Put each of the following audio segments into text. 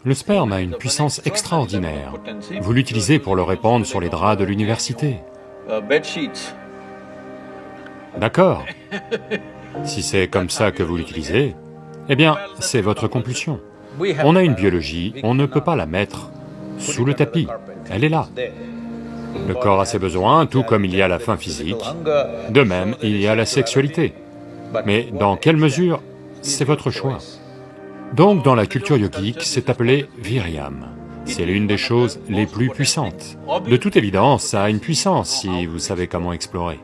Le sperme a une puissance extraordinaire. Vous l'utilisez pour le répandre sur les draps de l'université. D'accord. Si c'est comme ça que vous l'utilisez, eh bien, c'est votre compulsion. On a une biologie, on ne peut pas la mettre sous le tapis, elle est là. Le corps a ses besoins, tout comme il y a la faim physique. De même, il y a la sexualité. Mais dans quelle mesure, c'est votre choix. Donc dans la culture yogique, c'est appelé Viryam. C'est l'une des choses les plus puissantes. De toute évidence, ça a une puissance si vous savez comment explorer.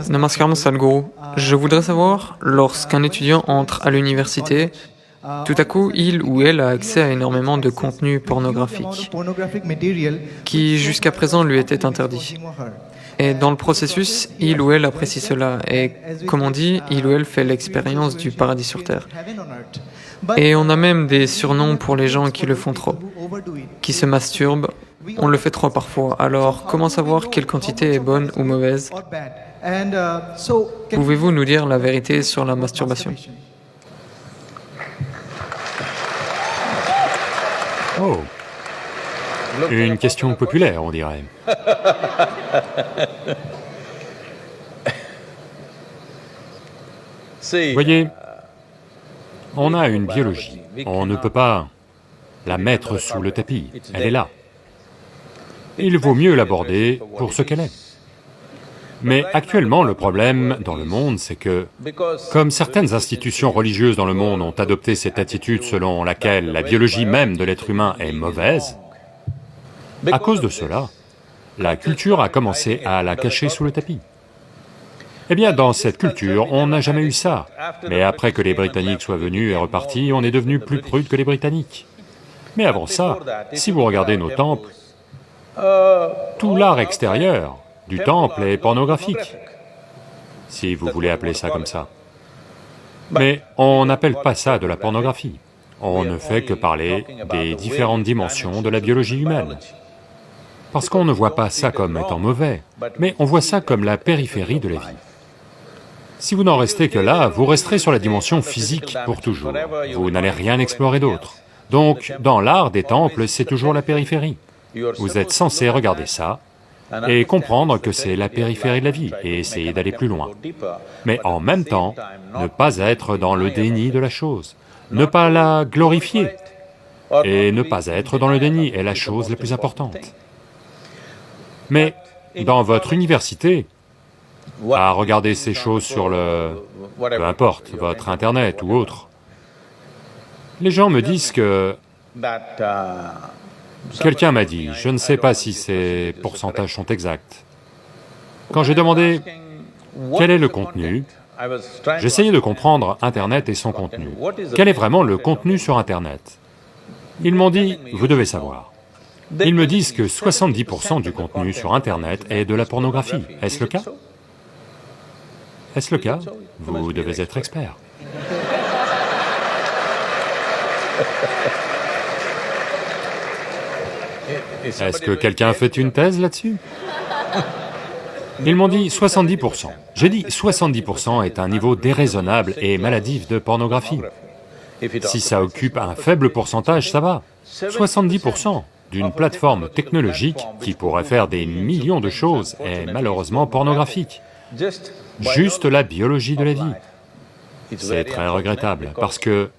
Namaskaram Sadhguru. Je voudrais savoir, lorsqu'un étudiant entre à l'université, tout à coup, il ou elle a accès à énormément de contenu pornographique qui jusqu'à présent lui était interdit. Et dans le processus, il ou elle apprécie cela et, comme on dit, il ou elle fait l'expérience du paradis sur terre. Et on a même des surnoms pour les gens qui le font trop, qui se masturbent, on le fait trop parfois. Alors, comment savoir quelle quantité est bonne ou mauvaise? Pouvez-vous nous dire la vérité sur la masturbation? Oh, une question populaire, on dirait. Voyez, on a une biologie, on ne peut pas la mettre sous le tapis, elle est là. Il vaut mieux l'aborder pour ce qu'elle est. Mais actuellement, le problème dans le monde, c'est que, comme certaines institutions religieuses dans le monde ont adopté cette attitude selon laquelle la biologie même de l'être humain est mauvaise, à cause de cela, la culture a commencé à la cacher sous le tapis. Eh bien, dans cette culture, on n'a jamais eu ça. Mais après que les Britanniques soient venus et repartis, on est devenu plus prude que les Britanniques. Mais avant ça, si vous regardez nos temples, tout l'art extérieur du temple est pornographique, si vous voulez appeler ça comme ça. Mais on n'appelle pas ça de la pornographie. On ne fait que parler des différentes dimensions de la biologie humaine. Parce qu'on ne voit pas ça comme étant mauvais, mais on voit ça comme la périphérie de la vie. Si vous n'en restez que là, vous resterez sur la dimension physique pour toujours. Vous n'allez rien explorer d'autre. Donc, dans l'art des temples, c'est toujours la périphérie. Vous êtes censé regarder ça et comprendre que c'est la périphérie de la vie et essayer d'aller plus loin. Mais en même temps, ne pas être dans le déni de la chose, ne pas la glorifier et ne pas être dans le déni est la chose la plus importante. Mais dans votre université, à regarder ces choses sur peu importe, votre internet ou autre, les gens me disent que... Quelqu'un m'a dit, je ne sais pas si ces pourcentages sont exacts. Quand j'ai demandé quel est le contenu, j'essayais de comprendre Internet et son contenu. Quel est vraiment le contenu sur Internet? Ils m'ont dit, vous devez savoir. Ils me disent que 70% du contenu sur Internet est de la pornographie. Est-ce le cas? Est-ce le cas? Vous devez être expert. Est-ce que quelqu'un fait une thèse là-dessus? Ils m'ont dit 70%. J'ai dit 70% est un niveau déraisonnable et maladif de pornographie. Si ça occupe un faible pourcentage, ça va. 70% d'une plateforme technologique qui pourrait faire des millions de choses est malheureusement pornographique. Juste la biologie de la vie. C'est très regrettable, parce que,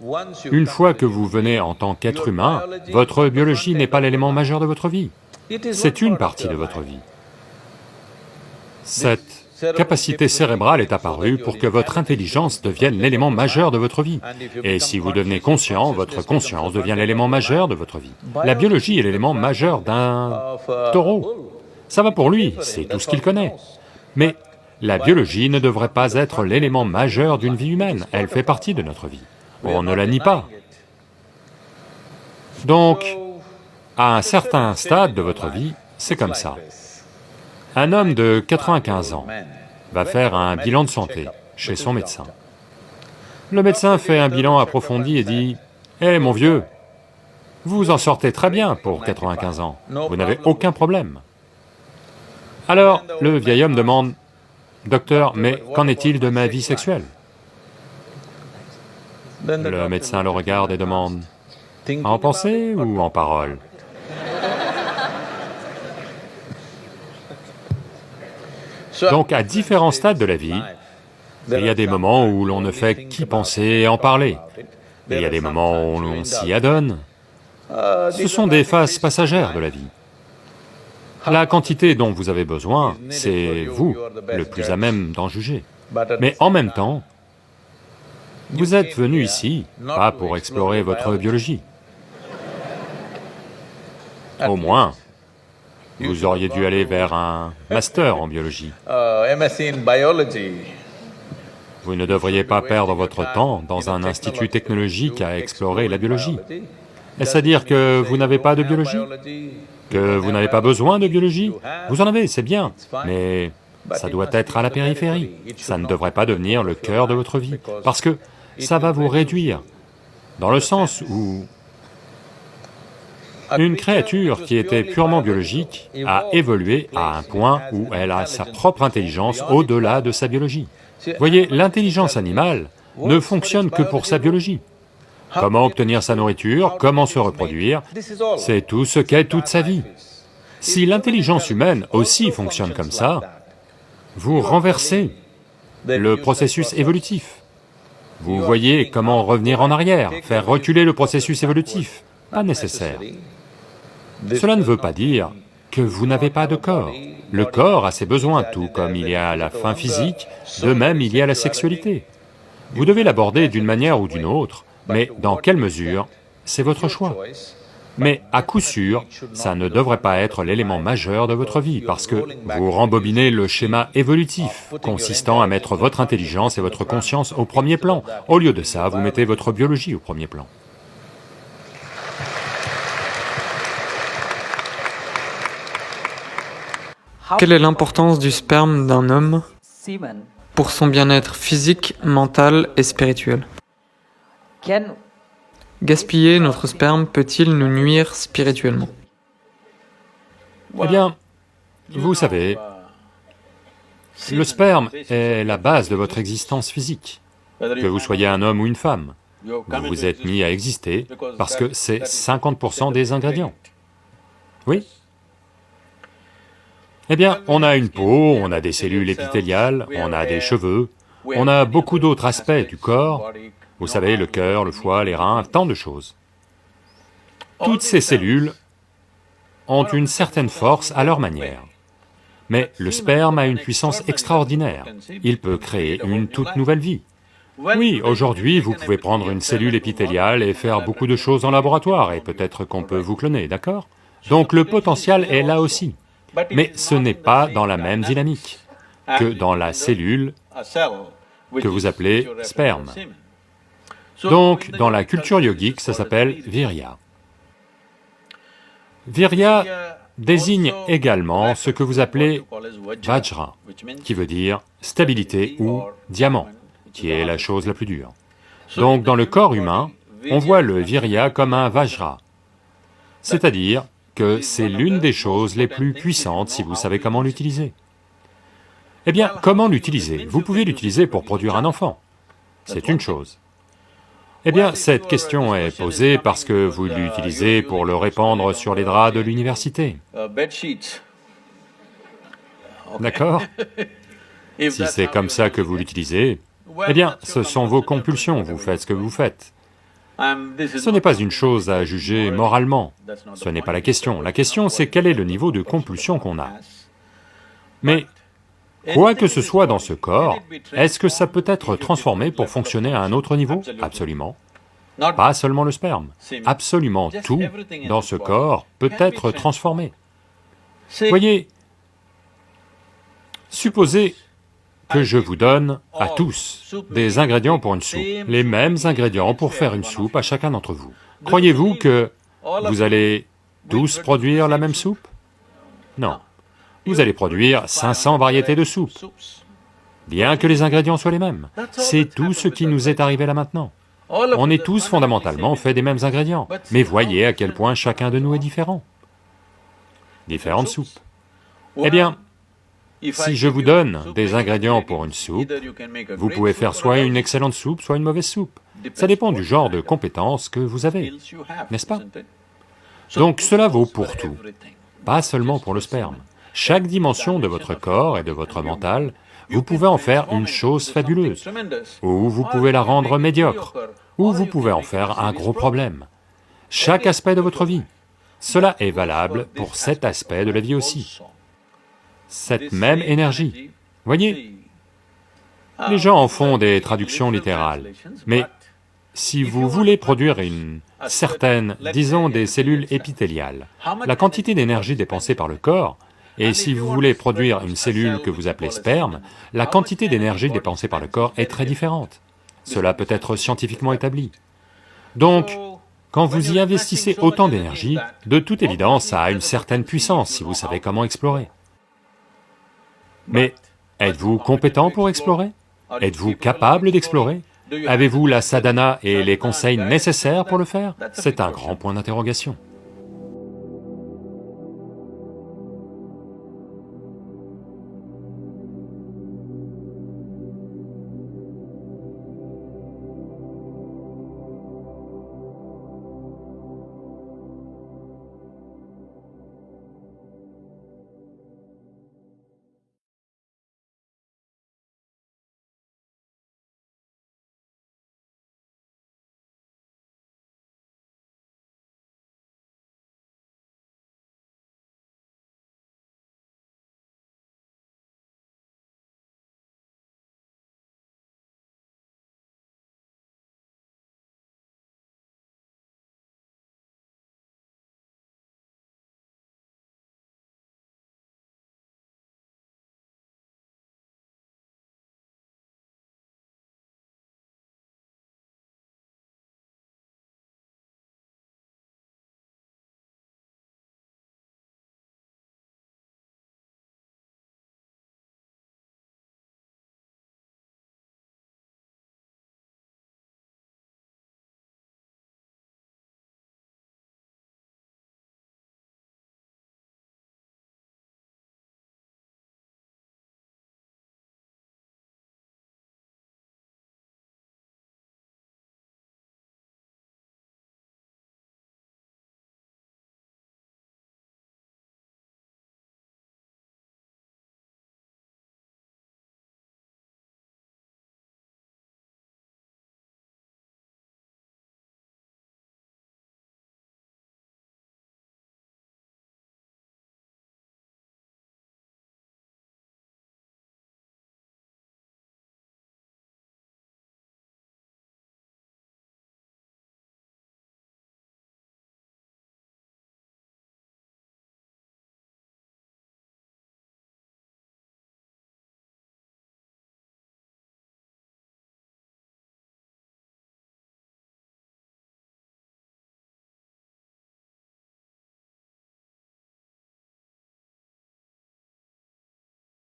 une fois que vous venez en tant qu'être humain, votre biologie n'est pas l'élément majeur de votre vie, c'est une partie de votre vie. Cette capacité cérébrale est apparue pour que votre intelligence devienne l'élément majeur de votre vie. Et si vous devenez conscient, votre conscience devient l'élément majeur de votre vie. La biologie est l'élément majeur d'un taureau. Ça va pour lui, c'est tout ce qu'il connaît. Mais la biologie ne devrait pas être l'élément majeur d'une vie humaine, elle fait partie de notre vie. On ne la nie pas. Donc, à un certain stade de votre vie, c'est comme ça. Un homme de 95 ans va faire un bilan de santé chez son médecin. Le médecin fait un bilan approfondi et dit, « Eh mon vieux, vous vous en sortez très bien pour 95 ans, vous n'avez aucun problème. » Alors, le vieil homme demande, Docteur, mais qu'en est-il de ma vie sexuelle? Le médecin le regarde et demande, en pensée ou en parole? Donc à différents stades de la vie, il y a des moments où l'on ne fait qu'y penser et en parler, et il y a des moments où l'on s'y adonne. Ce sont des phases passagères de la vie. La quantité dont vous avez besoin, c'est vous le plus à même d'en juger. Mais en même temps, vous êtes venu ici, pas pour explorer votre biologie. Au moins, vous auriez dû aller vers un master en biologie. Vous ne devriez pas perdre votre temps dans un institut technologique à explorer la biologie. Est-ce à dire que vous n'avez pas de biologie? Que vous n'avez pas besoin de biologie? Vous en avez, c'est bien, mais ça doit être à la périphérie. Ça ne devrait pas devenir le cœur de votre vie, parce que ça va vous réduire, dans le sens où une créature qui était purement biologique a évolué à un point où elle a sa propre intelligence au-delà de sa biologie. Voyez, l'intelligence animale ne fonctionne que pour sa biologie. Comment obtenir sa nourriture, comment se reproduire, c'est tout ce qu'est toute sa vie. Si l'intelligence humaine aussi fonctionne comme ça, vous renversez le processus évolutif. Vous voyez comment revenir en arrière, faire reculer le processus évolutif, pas nécessaire. Cela ne veut pas dire que vous n'avez pas de corps. Le corps a ses besoins, tout comme il y a la faim physique, de même il y a la sexualité. Vous devez l'aborder d'une manière ou d'une autre, mais dans quelle mesure, c'est votre choix. Mais à coup sûr, ça ne devrait pas être l'élément majeur de votre vie, parce que vous rembobinez le schéma évolutif, consistant à mettre votre intelligence et votre conscience au premier plan. Au lieu de ça, vous mettez votre biologie au premier plan. Quelle est l'importance du sperme d'un homme pour son bien-être physique, mental et spirituel? Gaspiller notre sperme peut-il nous nuire spirituellement? Eh bien, vous savez, le sperme est la base de votre existence physique. Que vous soyez un homme ou une femme, vous vous êtes mis à exister parce que c'est 50% des ingrédients. Oui? Eh bien, on a une peau, on a des cellules épithéliales, on a des cheveux, on a beaucoup d'autres aspects du corps, vous savez, le cœur, le foie, les reins, tant de choses. Toutes ces cellules ont une certaine force à leur manière. Mais le sperme a une puissance extraordinaire, il peut créer une toute nouvelle vie. Oui, aujourd'hui, vous pouvez prendre une cellule épithéliale et faire beaucoup de choses en laboratoire, et peut-être qu'on peut vous cloner, d'accord? Donc le potentiel est là aussi. Mais ce n'est pas dans la même dynamique que dans la cellule que vous appelez sperme. Donc, dans la culture yogique, ça s'appelle virya. Virya désigne également ce que vous appelez vajra, qui veut dire stabilité ou diamant, qui est la chose la plus dure. Donc, dans le corps humain, on voit le virya comme un vajra, c'est-à-dire que c'est l'une des choses les plus puissantes si vous savez comment l'utiliser. Eh bien, comment l'utiliser? Vous pouvez l'utiliser pour produire un enfant, c'est une chose. Eh bien, cette question est posée parce que vous l'utilisez pour le répandre sur les draps de l'université. D'accord? Si c'est comme ça que vous l'utilisez, eh bien, ce sont vos compulsions, vous faites ce que vous faites. Ce n'est pas une chose à juger moralement, ce n'est pas la question c'est quel est le niveau de compulsion qu'on a. Mais quoi que ce soit dans ce corps, est-ce que ça peut être transformé pour fonctionner à un autre niveau? Absolument. Pas seulement le sperme, absolument tout dans ce corps peut être transformé. Voyez, supposez que je vous donne à tous des ingrédients pour une soupe, les mêmes ingrédients pour faire une soupe à chacun d'entre vous. Croyez-vous que vous allez tous produire la même soupe? Non. Vous allez produire 500 variétés de soupe, bien que les ingrédients soient les mêmes. C'est tout ce qui nous est arrivé là maintenant. On est tous fondamentalement faits des mêmes ingrédients, mais voyez à quel point chacun de nous est différent. Différentes soupes. Eh bien, Si je vous donne des ingrédients pour une soupe, vous pouvez faire soit une excellente soupe, soit une mauvaise soupe. Ça dépend du genre de compétences que vous avez, n'est-ce pas? Donc cela vaut pour tout, pas seulement pour le sperme. Chaque dimension de votre corps et de votre mental, vous pouvez en faire une chose fabuleuse, ou vous pouvez la rendre médiocre, ou vous pouvez en faire un gros problème. Chaque aspect de votre vie. Cela est valable pour cet aspect de la vie aussi. Cette même énergie. Voyez, les gens en font des traductions littérales, mais si vous voulez produire une certaine, disons des cellules épithéliales, la quantité d'énergie dépensée par le corps, et si vous voulez produire une cellule que vous appelez sperme, la quantité d'énergie dépensée par le corps est très différente. Cela peut être scientifiquement établi. Donc, quand vous y investissez autant d'énergie, de toute évidence, ça a une certaine puissance si vous savez comment explorer. Mais êtes-vous compétent pour explorer? Êtes-vous capable d'explorer? Avez-vous la sadhana et les conseils nécessaires pour le faire? C'est un grand point d'interrogation.